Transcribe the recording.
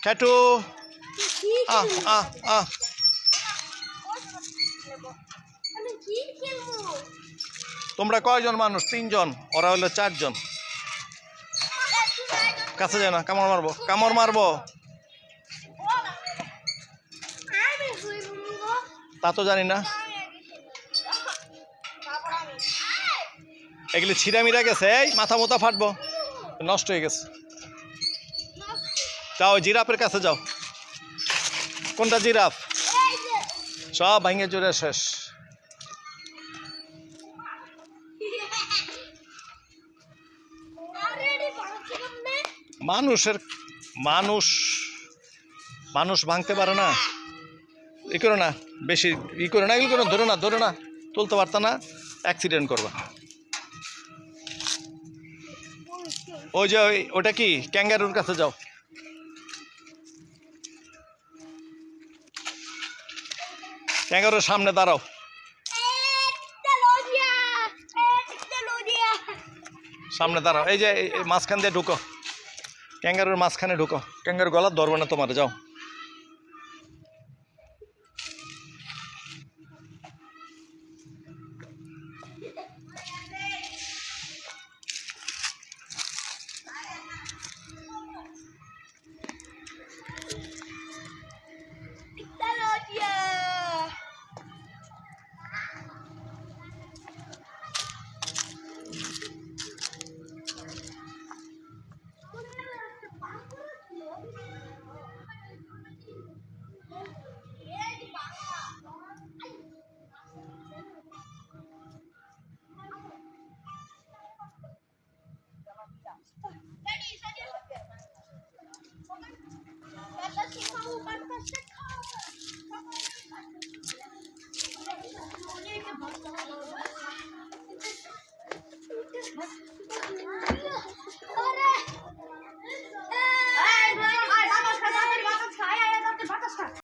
খেটু আহ আহ আহ তোমরা কয়জন মানুষ? 3 জন, ওরা হলো 4 জন। কাছে যায় না, কামড় মারবো, কামড় মারবো। তা তো জানি না, এগুলি ছিঁড়া মিরা গেছে। এই মাথা মোথা ফাটবো, নষ্ট হয়ে গেছে। যাও জিরাফের কাছে যাও। কোনটা জিরাফ? সব ভাঙে চুরে শেষ। মানুষের মানুষ মানুষ ভাঙতে পারে না। ই করো না, বেশি ই করো না, এগুলো ধরো না, ধরো না, তুলতে পারত না, অ্যাক্সিডেন্ট করবা। ওই যে ওটা কি ক্যাঙ্গারুর কাছে যাও। ক্যাঙ্গারুর সামনে দাঁড়াও। সামনে দাঁড়াও, এই যে মাঝখান দিয়ে ঢুকো, ক্যাঙ্গারুর মাঝখানে ঢুকো। ক্যাঙ্গারু গলা ধরবে না তোমার, যাও।